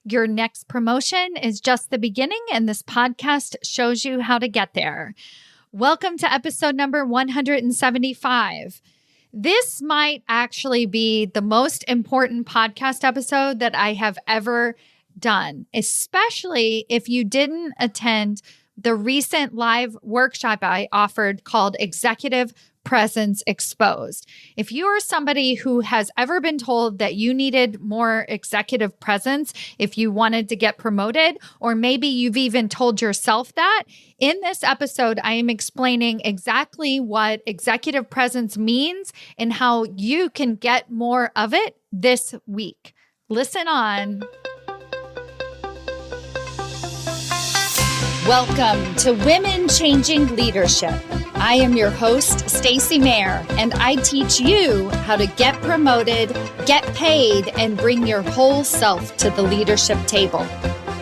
Your next promotion is just the beginning, and this podcast shows you how to get there. Welcome to episode number 175. This might actually be the most important podcast episode that I have ever done, especially if you didn't attend the recent live workshop I offered called Executive Presence Exposed. If you are somebody who has ever been told that you needed more executive presence if you wanted to get promoted, or maybe you've even told yourself that, in this episode, I am explaining exactly what executive presence means and how you can get more of it this week. Listen on. Welcome to Women Changing Leadership. I am your host, Stacy Mayer, and I teach you how to get promoted, get paid, and bring your whole self to the leadership table.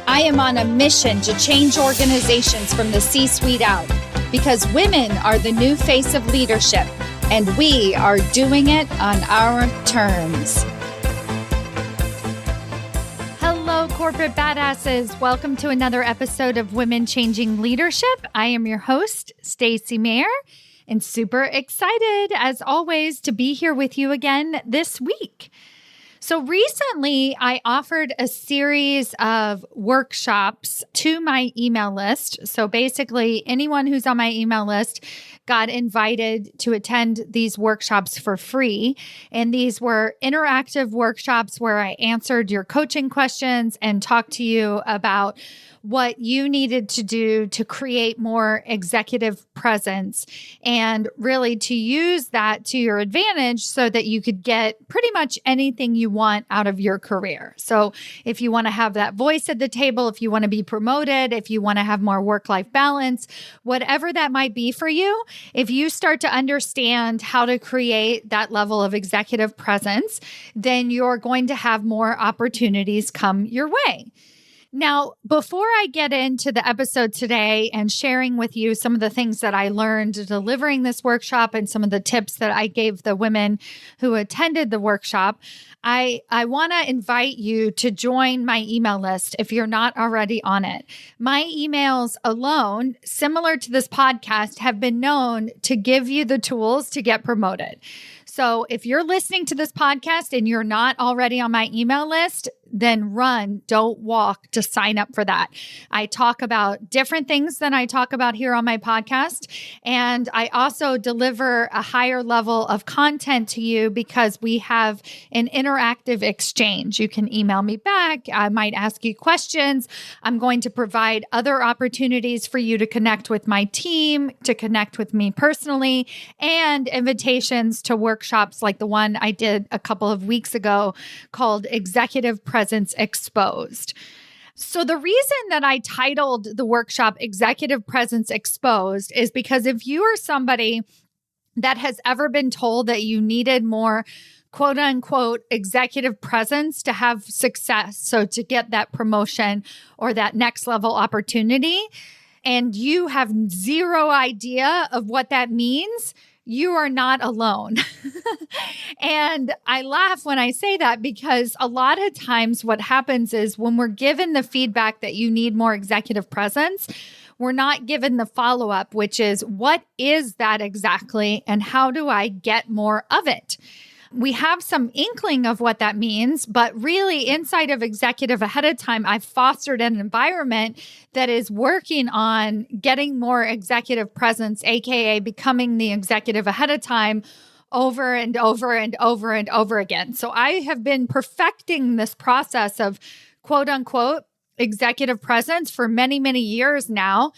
I am on a mission to change organizations from the C-suite out, because women are the new face of leadership, and we are doing it on our terms. Hello, corporate badasses. Welcome to another episode of Women Changing Leadership. I am your host, Stacy Mayer, and super excited, as always, to be here with you again this week. So recently, I offered a series of workshops to my email list. So basically, anyone who's on my email list got invited to attend these workshops for free. And these were interactive workshops where I answered your coaching questions and talked to you about what you needed to do to create more executive presence and really to use that to your advantage so that you could get pretty much anything you want out of your career. So if you want to have that voice at the table, if you want to be promoted, if you want to have more work-life balance, whatever that might be for you, if you start to understand how to create that level of executive presence, then you're going to have more opportunities come your way. Now, before I get into the episode today and sharing with you some of the things that I learned delivering this workshop and some of the tips that I gave the women who attended the workshop, I want to invite you to join my email list if you're not already on it. My emails alone, similar to this podcast, have been known to give you the tools to get promoted. So if you're listening to this podcast and you're not already on my email list, then run, don't walk to sign up for that. I talk about different things than I talk about here on my podcast. And I also deliver a higher level of content to you because we have an interactive exchange. You can email me back. I might ask you questions. I'm going to provide other opportunities for you to connect with my team, to connect with me personally, and invitations to workshops like the one I did a couple of weeks ago called Executive Presence Exposed. So the reason that I titled the workshop Executive Presence Exposed is because if you are somebody that has ever been told that you needed more quote unquote executive presence to have success, so to get that promotion or that next level opportunity, and you have zero idea of what that means, you are not alone. And I laugh when I say that because a lot of times what happens is when we're given the feedback that you need more executive presence, we're not given the follow-up, which is, what is that exactly? And how do I get more of it? We have some inkling of what that means, but really inside of executive ahead of time, I've fostered an environment that is working on getting more executive presence, AKA becoming the executive ahead of time over and over and over and over again. So I have been perfecting this process of quote unquote executive presence for many, many years now.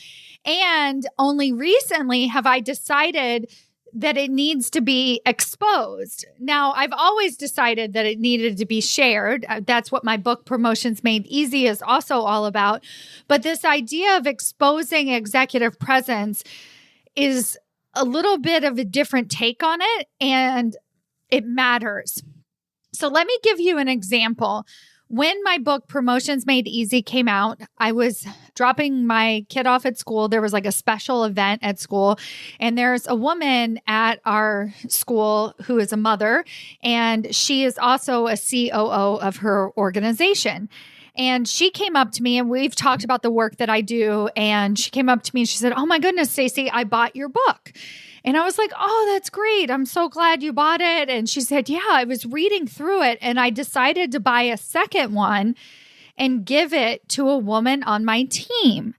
And only recently have I decided that it needs to be exposed. Now, I've always decided that it needed to be shared. That's what my book, Promotions Made Easy, is also all about. But this idea of exposing executive presence is a little bit of a different take on it, and it matters. So let me give you an example. When my book, Promotions Made Easy, came out, I was dropping my kid off at school. There was like a special event at school, and there's a woman at our school who is a mother, and she is also a COO of her organization. And she came up to me, and we've talked about the work that I do. And she came up to me and she said, "Oh my goodness, Stacy, I bought your book." And I was like, "Oh, that's great. I'm so glad you bought it." And she said, "Yeah, I was reading through it and I decided to buy a second one and give it to a woman on my team."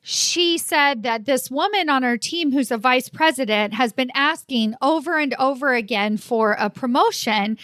She said that this woman on her team, who's a vice president, has been asking over and over again for a promotion.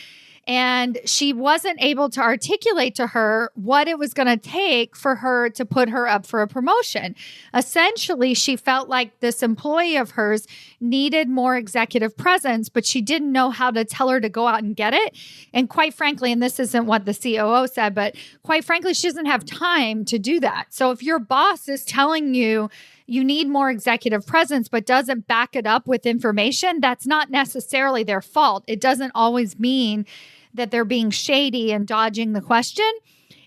And she wasn't able to articulate to her what it was going to take for her to put her up for a promotion. Essentially, she felt like this employee of hers needed more executive presence, but she didn't know how to tell her to go out and get it. And quite frankly, and this isn't what the COO said, but quite frankly, she doesn't have time to do that. So if your boss is telling you you need more executive presence, but doesn't back it up with information, that's not necessarily their fault. It doesn't always mean that they're being shady and dodging the question.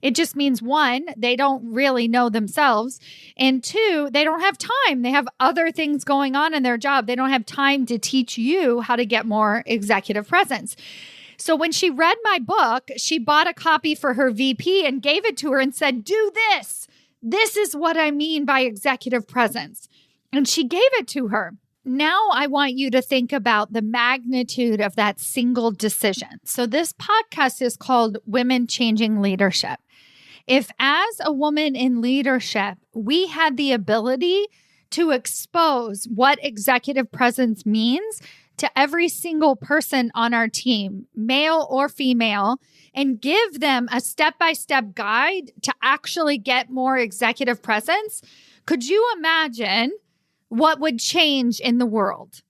It just means, one, they don't really know themselves. And two, they don't have time. They have other things going on in their job. They don't have time to teach you how to get more executive presence. So when she read my book, she bought a copy for her VP and gave it to her and said, "Do this. This is what I mean by executive presence." And she gave it to her. Now I want you to think about the magnitude of that single decision. So this podcast is called Women Changing Leadership. If as a woman in leadership, we had the ability to expose what executive presence means to every single person on our team, male or female, and give them a step-by-step guide to actually get more executive presence, could you imagine what would change in the world,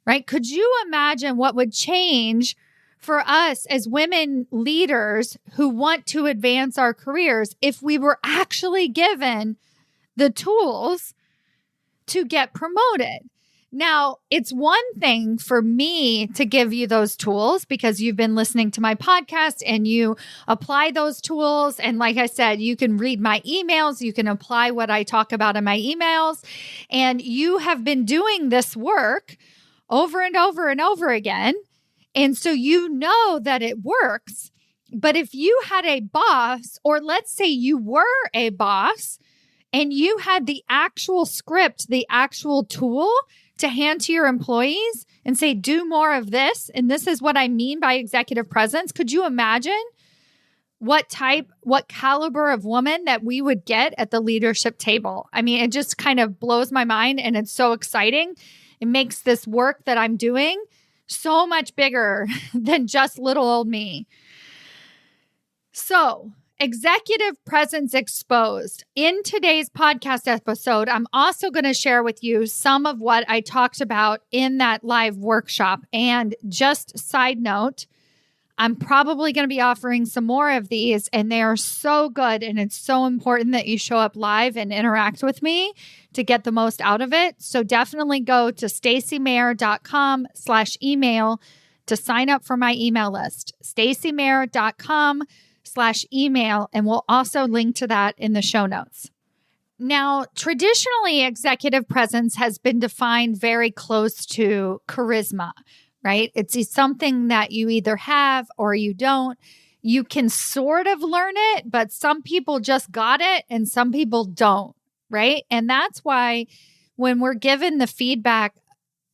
right? Could you imagine what would change for us as women leaders who want to advance our careers if we were actually given the tools to get promoted? Now, it's one thing for me to give you those tools because you've been listening to my podcast and you apply those tools. And like I said, you can read my emails. You can apply what I talk about in my emails. And you have been doing this work over and over and over again. And so you know that it works. But if you had a boss, or let's say you were a boss, and you had the actual script, the actual tool to hand to your employees and say, "Do more of this, and this is what I mean by executive presence," could you imagine what caliber of woman that we would get at the leadership table? I mean, it just kind of blows my mind, and it's so exciting. It makes this work that I'm doing so much bigger than just little old me. So, executive presence exposed. In today's podcast episode, I'm also going to share with you some of what I talked about in that live workshop. And just side note, I'm probably going to be offering some more of these, and they are so good. And it's so important that you show up live and interact with me to get the most out of it. So definitely go to stacymayer.com/email to sign up for my email list. stacymayer.com/email, and we'll also link to that in the show notes. Now, traditionally, executive presence has been defined very close to charisma, right? It's something that you either have or you don't. You can sort of learn it, but some people just got it and some people don't, right? And that's why when we're given the feedback,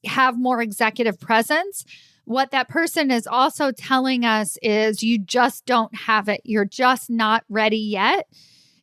have more executive presence, what that person is also telling us is you just don't have it. You're just not ready yet.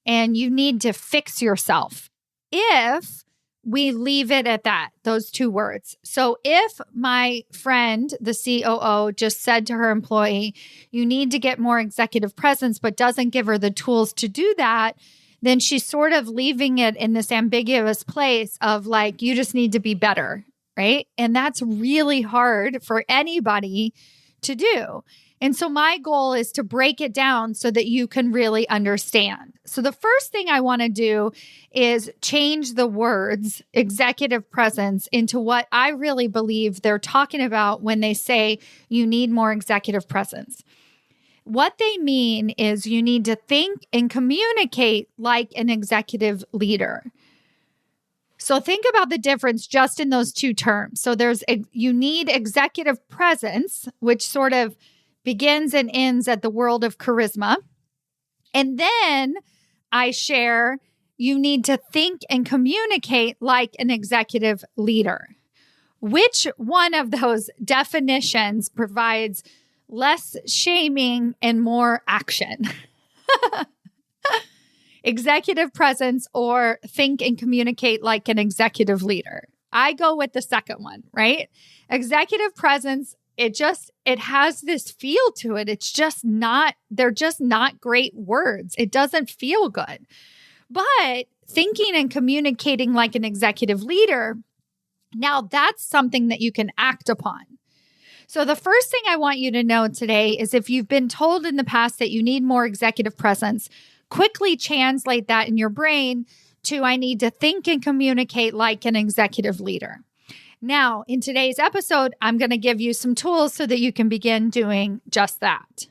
And you need to fix yourself. If we leave it at that, those two words. So if my friend, the COO, just said to her employee, "You need to get more executive presence," but doesn't give her the tools to do that, then she's sort of leaving it in this ambiguous place of like, you just need to be better. Right? And that's really hard for anybody to do. And so my goal is to break it down so that you can really understand. So the first thing I want to do is change the words executive presence into what I really believe they're talking about when they say you need more executive presence. What they mean is you need to think and communicate like an executive leader. So think about the difference just in those two terms. So you need executive presence, which sort of begins and ends at the world of charisma. And then I share, you need to think and communicate like an executive leader. Which one of those definitions provides less shaming and more action? Executive presence or think and communicate like an executive leader? I go with the second one, right? Executive presence, it has this feel to it. They're just not great words. It doesn't feel good. But thinking and communicating like an executive leader, now that's something that you can act upon. So the first thing I want you to know today is if you've been told in the past that you need more executive presence, quickly translate that in your brain to I need to think and communicate like an executive leader. Now, in today's episode, I'm going to give you some tools so that you can begin doing just that.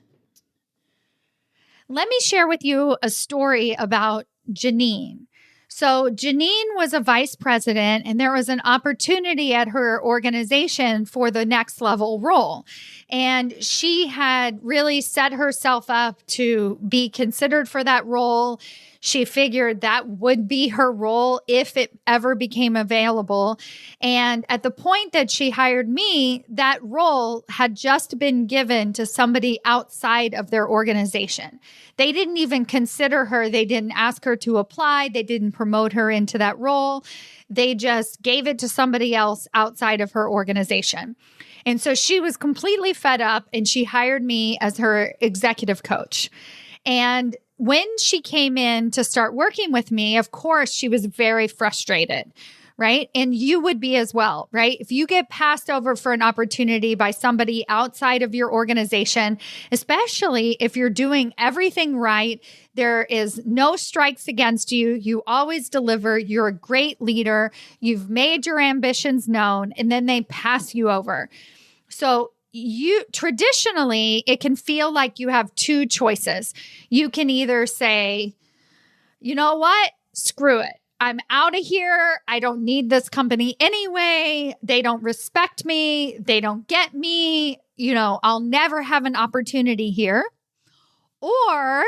Let me share with you a story about Janine. So Janine was a vice president, and there was an opportunity at her organization for the next level role. And she had really set herself up to be considered for that role. She figured that would be her role if it ever became available. And at the point that she hired me, that role had just been given to somebody outside of their organization. They didn't even consider her. They didn't ask her to apply. They didn't promote her into that role. They just gave it to somebody else outside of her organization. And so she was completely fed up, and she hired me as her executive coach. And when she came in to start working with me, of course, she was very frustrated, right? And you would be as well, right? If you get passed over for an opportunity by somebody outside of your organization, especially if you're doing everything right, there is no strikes against you. You always deliver. You're a great leader. You've made your ambitions known, and then they pass you over. So traditionally, it can feel like you have two choices. You can either say, you know what? Screw it. I'm out of here. I don't need this company anyway. They don't respect me. They don't get me. I'll never have an opportunity here. Or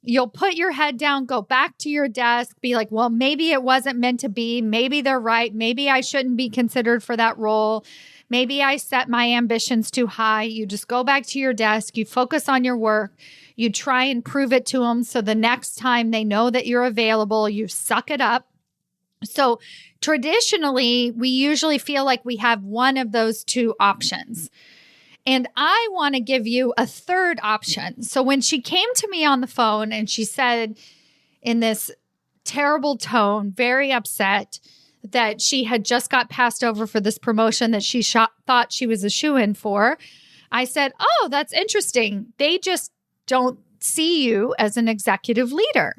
you'll put your head down, go back to your desk, be like, well, maybe it wasn't meant to be. Maybe they're right. Maybe I shouldn't be considered for that role. Maybe I set my ambitions too high. You just go back to your desk. You focus on your work. You try and prove it to them. So the next time they know that you're available, you suck it up. So traditionally, we usually feel like we have one of those two options. And I want to give you a third option. So when she came to me on the phone and she said in this terrible tone, very upset, that she had just got passed over for this promotion that she thought she was a shoo-in for, I said, oh, that's interesting. They just don't see you as an executive leader.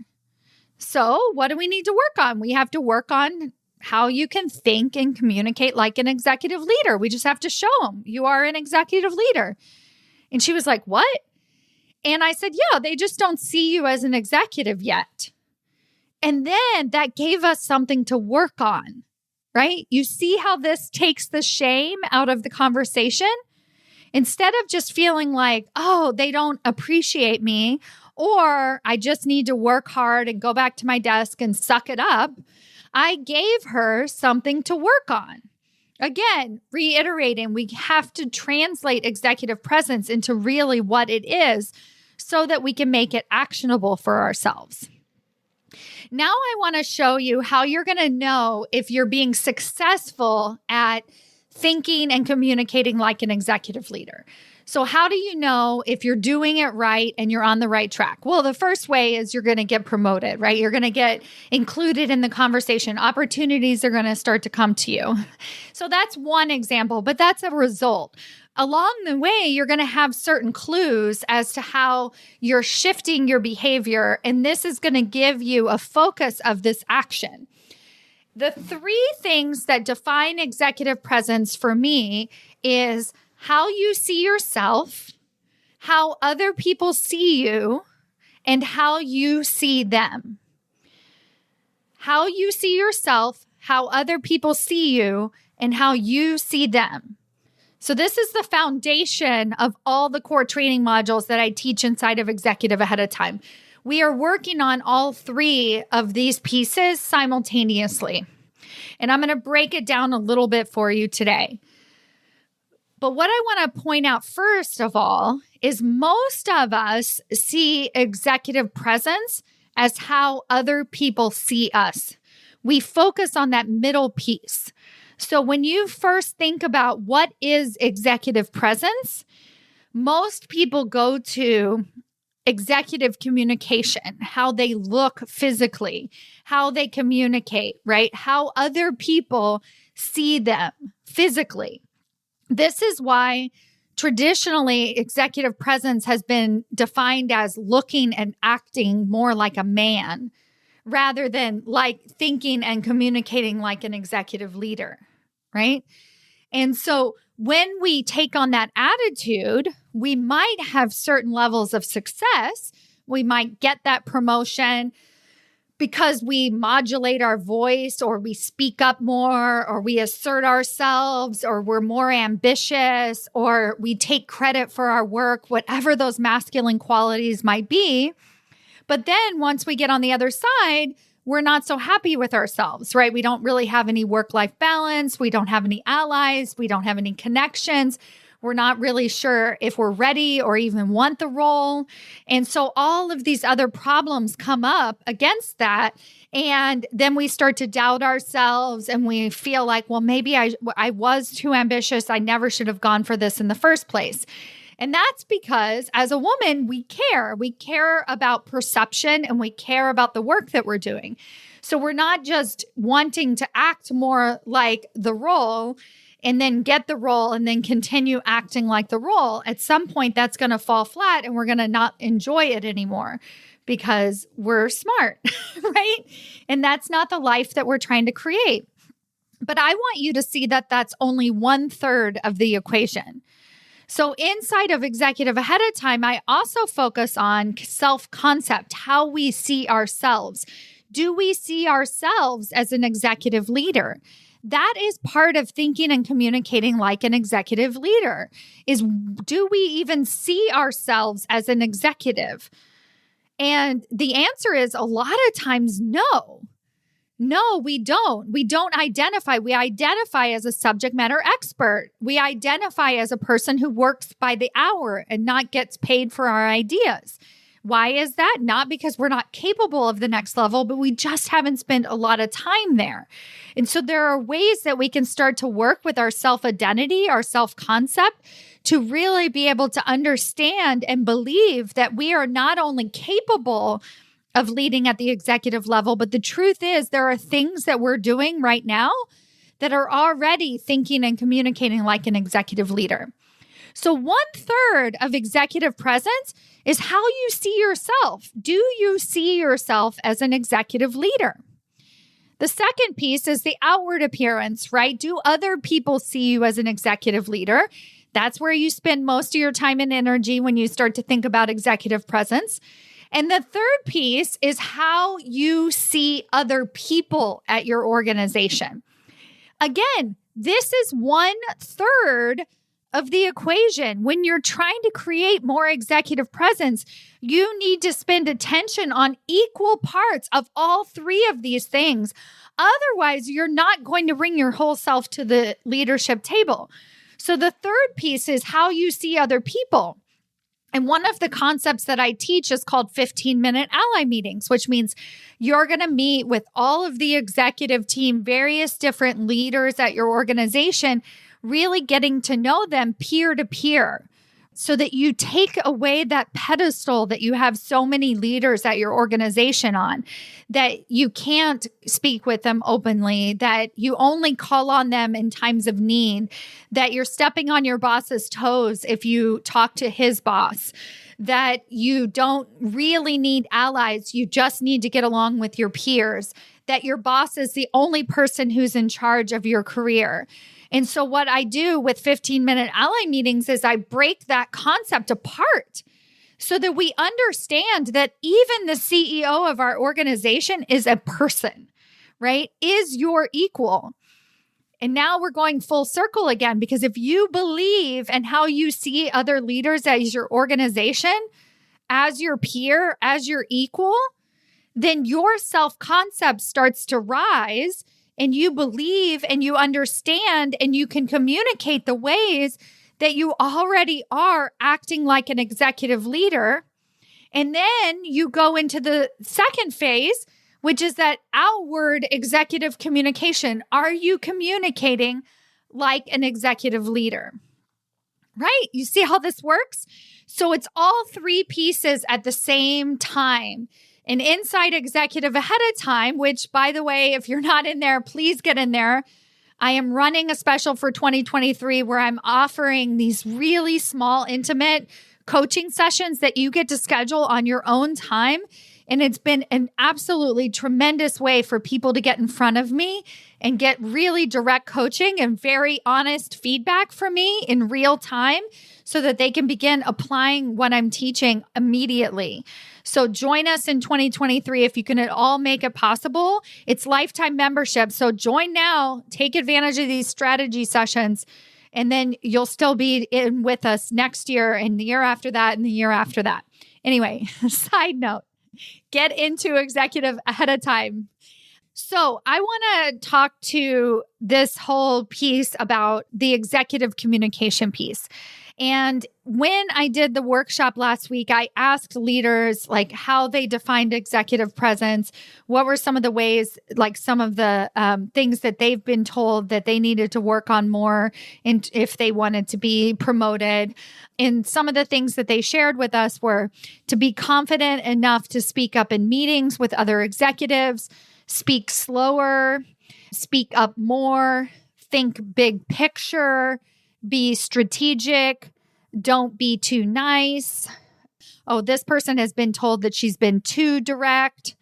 So what do we need to work on? We have to work on how you can think and communicate like an executive leader. We just have to show them you are an executive leader. And she was like, what? And I said, yeah, they just don't see you as an executive yet. And then that gave us something to work on, right? You see how this takes the shame out of the conversation? Instead of just feeling like, oh, they don't appreciate me, or I just need to work hard and go back to my desk and suck it up, I gave her something to work on. Again, reiterating, we have to translate executive presence into really what it is so that we can make it actionable for ourselves. Now I want to show you how you're going to know if you're being successful at thinking and communicating like an executive leader. So how do you know if you're doing it right and you're on the right track? Well, the first way is you're going to get promoted, right? You're going to get included in the conversation. Opportunities are going to start to come to you. So that's one example, but that's a result. Along the way, you're going to have certain clues as to how you're shifting your behavior, and this is going to give you a focus of this action. The three things that define executive presence for me is how you see yourself, how other people see you, and how you see them. How you see yourself, how other people see you, and how you see them. So this is the foundation of all the core training modules that I teach inside of Executive ahead of time. We are working on all three of these pieces simultaneously. And I'm going to break it down a little bit for you today. But what I want to point out first of all is most of us see executive presence as how other people see us. We focus on that middle piece. So when you first think about what is executive presence, most people go to executive communication, how they look physically, how they communicate, right? How other people see them physically. This is why traditionally executive presence has been defined as looking and acting more like a man rather than like thinking and communicating like an executive leader, right? And so when we take on that attitude, we might have certain levels of success. We might get that promotion because we modulate our voice, or we speak up more, or we assert ourselves, or we're more ambitious, or we take credit for our work, whatever those masculine qualities might be. But then once we get on the other side, we're not so happy with ourselves, right? We don't really have any work-life balance. We don't have any allies. We don't have any connections. We're not really sure if we're ready or even want the role. And so all of these other problems come up against that. And then we start to doubt ourselves and we feel like, well, maybe I was too ambitious. I never should have gone for this in the first place. And that's because as a woman, we care. We care about perception and we care about the work that we're doing. So we're not just wanting to act more like the role and then get the role and then continue acting like the role. At some point, that's going to fall flat and we're going to not enjoy it anymore because we're smart, right? And that's not the life that we're trying to create. But I want you to see that that's only 1/3 of the equation. So inside of executive ahead of time, I also focus on self-concept, how we see ourselves. Do we see ourselves as an executive leader? That is part of thinking and communicating like an executive leader, is do we even see ourselves as an executive? And the answer is a lot of times no. No, we don't. We don't identify. We identify as a subject matter expert. We identify as a person who works by the hour and not gets paid for our ideas. Why is that? Not because we're not capable of the next level, but we just haven't spent a lot of time there. And so there are ways that we can start to work with our self-identity, our self-concept, to really be able to understand and believe that we are not only capable of leading at the executive level, but the truth is there are things that we're doing right now that are already thinking and communicating like an executive leader. So 1/3 of executive presence is how you see yourself. Do you see yourself as an executive leader? The second piece is the outward appearance, right? Do other people see you as an executive leader? That's where you spend most of your time and energy when you start to think about executive presence. And the third piece is how you see other people at your organization. Again, this is 1/3 of the equation. When you're trying to create more executive presence, you need to spend attention on equal parts of all three of these things. Otherwise, you're not going to bring your whole self to the leadership table. So the third piece is how you see other people. And one of the concepts that I teach is called 15-minute ally meetings, which means you're going to meet with all of the executive team, various different leaders at your organization, really getting to know them peer to peer so that you take away that pedestal that you have so many leaders at your organization on, that you can't speak with them openly, that you only call on them in times of need, that you're stepping on your boss's toes if you talk to his boss, that you don't really need allies, you just need to get along with your peers, that your boss is the only person who's in charge of your career. And so what I do with 15-minute ally meetings is I break that concept apart so that we understand that even the CEO of our organization is a person, right? Is your equal. And now we're going full circle again, because if you believe in how you see other leaders as your organization, as your peer, as your equal, then your self-concept starts to rise and you believe and you understand and you can communicate the ways that you already are acting like an executive leader. And then you go into the second phase, which is that outward executive communication. Are you communicating like an executive leader? Right? You see how this works? So it's all three pieces at the same time. An inside executive ahead of time, which, by the way, if you're not in there, please get in there. I am running a special for 2023 where I'm offering these really small, intimate coaching sessions that you get to schedule on your own time. And it's been an absolutely tremendous way for people to get in front of me and get really direct coaching and very honest feedback from me in real time so that they can begin applying what I'm teaching immediately. So join us in 2023 if you can at all make it possible. It's lifetime membership. So join now, take advantage of these strategy sessions, and then you'll still be in with us next year and the year after that and the year after that. Anyway, side note, get into executive ahead of time. So I want to talk to this whole piece about the executive communication piece. And when I did the workshop last week, I asked leaders like how they defined executive presence. What were some of the ways, like some of the things that they've been told that they needed to work on more and if they wanted to be promoted. And some of the things that they shared with us were to be confident enough to speak up in meetings with other executives, speak slower, speak up more, think big picture, be strategic, don't be too nice. Oh, this person has been told that she's been too direct,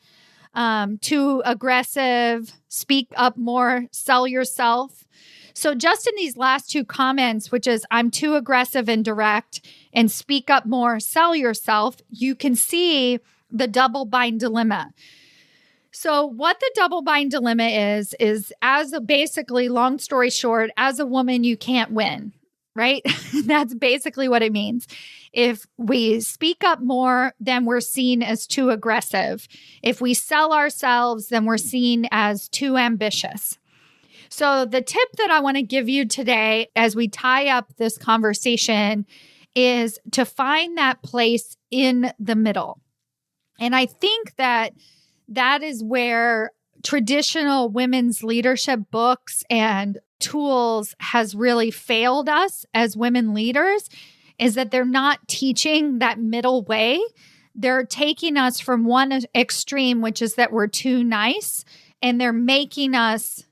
too aggressive, speak up more, sell yourself. So just in these last two comments, which is I'm too aggressive and direct and speak up more, sell yourself, you can see the double bind dilemma. So what the double bind dilemma is as a basically, long story short, as a woman, you can't win, right? That's basically what it means. If we speak up more, then we're seen as too aggressive. If we sell ourselves, then we're seen as too ambitious. So the tip that I want to give you today as we tie up this conversation is to find that place in the middle. And I think that is where traditional women's leadership books and tools has really failed us as women leaders, is that they're not teaching that middle way. They're taking us from one extreme, which is that we're too nice, and they're making us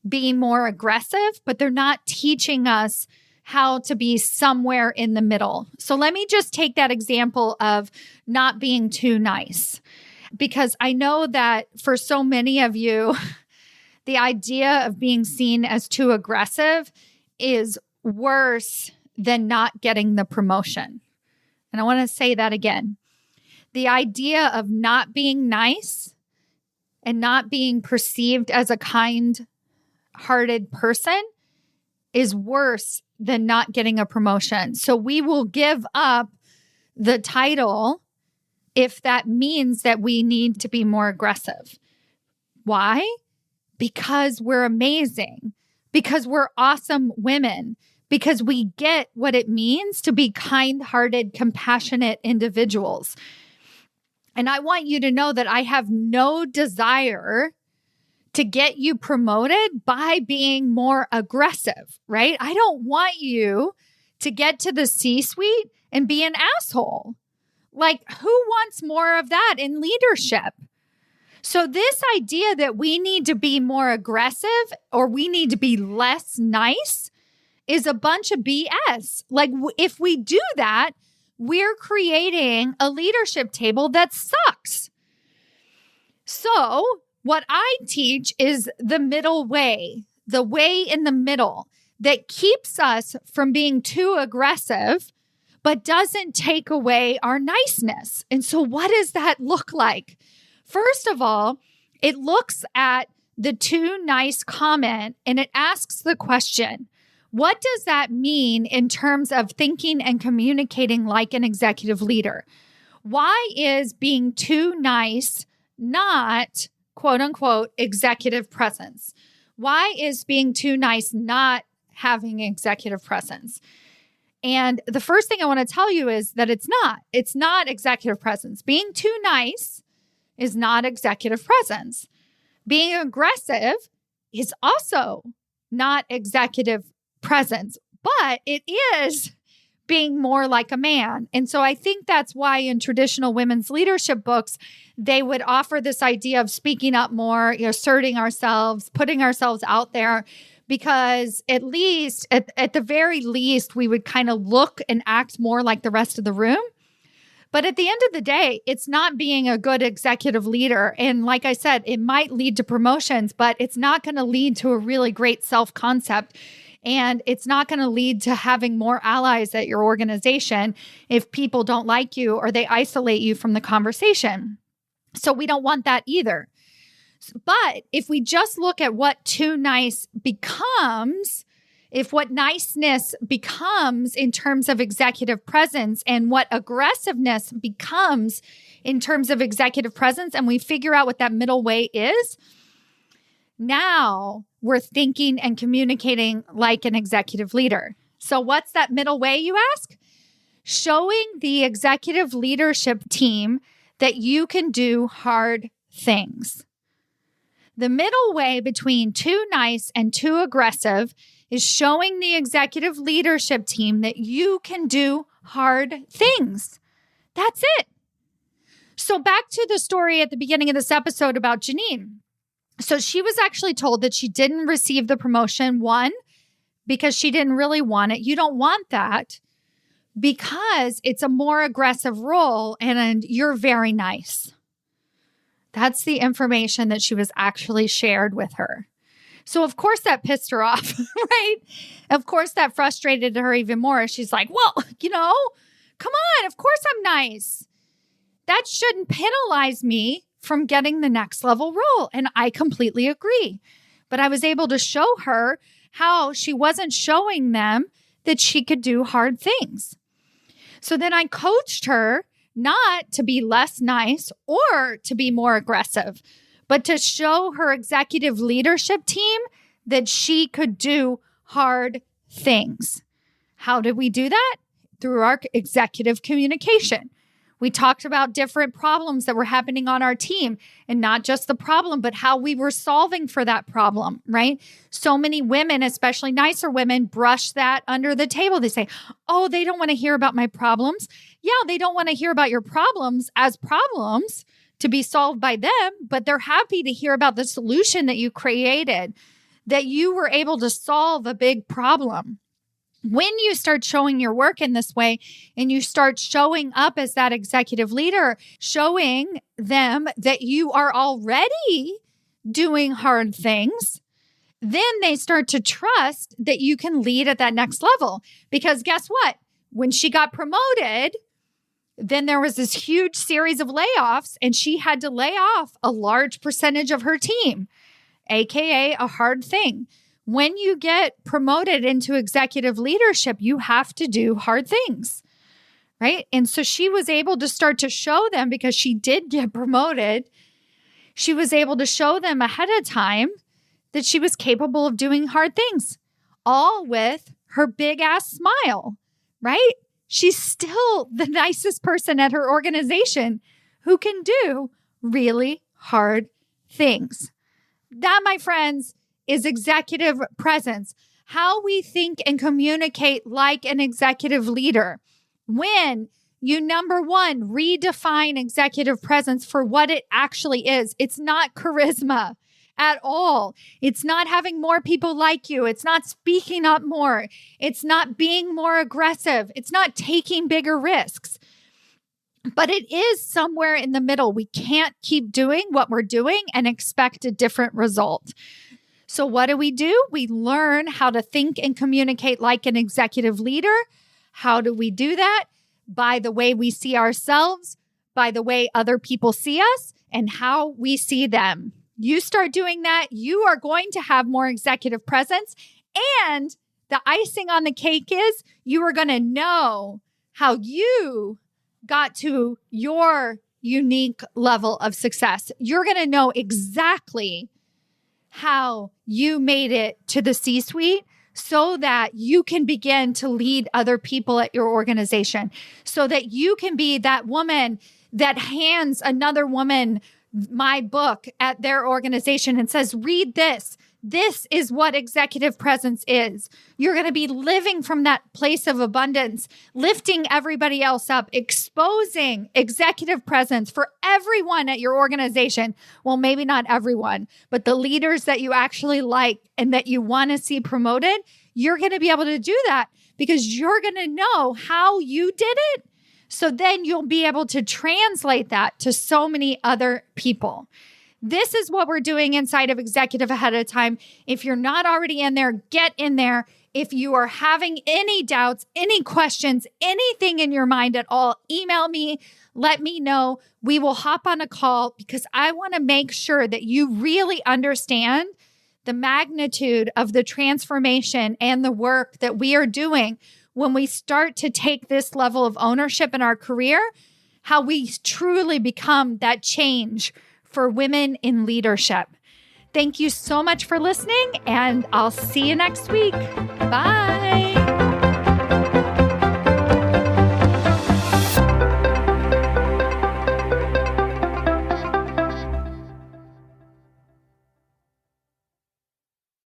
be more aggressive, but they're not teaching us how to be somewhere in the middle. So let me just take that example of not being too nice. Because I know that for so many of you, the idea of being seen as too aggressive is worse than not getting the promotion. And I want to say that again. The idea of not being nice and not being perceived as a kind-hearted person is worse than not getting a promotion. So we will give up the title if that means that we need to be more aggressive. Why? Because we're amazing, because we're awesome women, because we get what it means to be kind-hearted, compassionate individuals. And I want you to know that I have no desire to get you promoted by being more aggressive, right? I don't want you to get to the C-suite and be an asshole. Like, who wants more of that in leadership? So this idea that we need to be more aggressive or we need to be less nice is a bunch of BS. Like, if we do that, we're creating a leadership table that sucks. So what I teach is the middle way, the way in the middle that keeps us from being too aggressive but doesn't take away our niceness. And so what does that look like? First of all, it looks at the too nice comment and it asks the question, what does that mean in terms of thinking and communicating like an executive leader? Why is being too nice not, quote unquote, executive presence? Why is being too nice not having executive presence? And the first thing I want to tell you is that it's not executive presence. Being too nice is not executive presence. Being aggressive is also not executive presence, but it is being more like a man. And so I think that's why in traditional women's leadership books, they would offer this idea of speaking up more, asserting ourselves, putting ourselves out there, because at least, at the very least, we would kind of look and act more like the rest of the room. But at the end of the day, it's not being a good executive leader. And like I said, it might lead to promotions, but it's not going to lead to a really great self-concept. And it's not going to lead to having more allies at your organization if people don't like you or they isolate you from the conversation. So we don't want that either. But if we just look at what too nice becomes, if what niceness becomes in terms of executive presence and what aggressiveness becomes in terms of executive presence, and we figure out what that middle way is, now we're thinking and communicating like an executive leader. So what's that middle way, you ask? Showing the executive leadership team that you can do hard things. The middle way between too nice and too aggressive is showing the executive leadership team that you can do hard things. That's it. So back to the story at the beginning of this episode about Janine. So she was actually told that she didn't receive the promotion, one, because she didn't really want it. You don't want that because it's a more aggressive role and you're very nice. That's the information that she was actually shared with her. So of course that pissed her off, right? Of course that frustrated her even more. She's like, well, come on, of course I'm nice. That shouldn't penalize me from getting the next level role. And I completely agree. But I was able to show her how she wasn't showing them that she could do hard things. So then I coached her not to be less nice or to be more aggressive, but to show her executive leadership team that she could do hard things. How did we do that? Through our executive communication. We talked about different problems that were happening on our team, and not just the problem, but how we were solving for that problem, right? So many women, especially nicer women, brush that under the table. They say, oh, they don't want to hear about my problems. Yeah, they don't want to hear about your problems as problems to be solved by them, but they're happy to hear about the solution that you created, that you were able to solve a big problem. When you start showing your work in this way and you start showing up as that executive leader, showing them that you are already doing hard things, then they start to trust that you can lead at that next level. Because guess what? When she got promoted, then there was this huge series of layoffs and she had to lay off a large percentage of her team, AKA a hard thing. When you get promoted into executive leadership, you have to do hard things, right? And so she was able to start to show them, because she did get promoted, she was able to show them ahead of time that she was capable of doing hard things, all with her big ass smile, right? She's still the nicest person at her organization who can do really hard things. That, my friends, is executive presence. How we think and communicate like an executive leader. When you, number one, redefine executive presence for what it actually is. It's not charisma at all. It's not having more people like you. It's not speaking up more. It's not being more aggressive. It's not taking bigger risks. But it is somewhere in the middle. We can't keep doing what we're doing and expect a different result. So what do? We learn how to think and communicate like an executive leader. How do we do that? By the way we see ourselves, by the way other people see us, and how we see them. You start doing that, you are going to have more executive presence. And the icing on the cake is you are going to know how you got to your unique level of success. You're going to know exactly how you made it to the C-suite so that you can begin to lead other people at your organization, so that you can be that woman that hands another woman my book at their organization and says, read this. This is what executive presence is. You're going to be living from that place of abundance, lifting everybody else up, exposing executive presence for everyone at your organization. Well, maybe not everyone, but the leaders that you actually like and that you want to see promoted, you're going to be able to do that because you're going to know how you did it. So then you'll be able to translate that to so many other people. This is what we're doing inside of Executive Ahead of Time. If you're not already in there, get in there. If you are having any doubts, any questions, anything in your mind at all, email me, let me know. We will hop on a call because I want to make sure that you really understand the magnitude of the transformation and the work that we are doing when we start to take this level of ownership in our career, how we truly become that change for women in leadership. Thank you so much for listening, and I'll see you next week. Bye.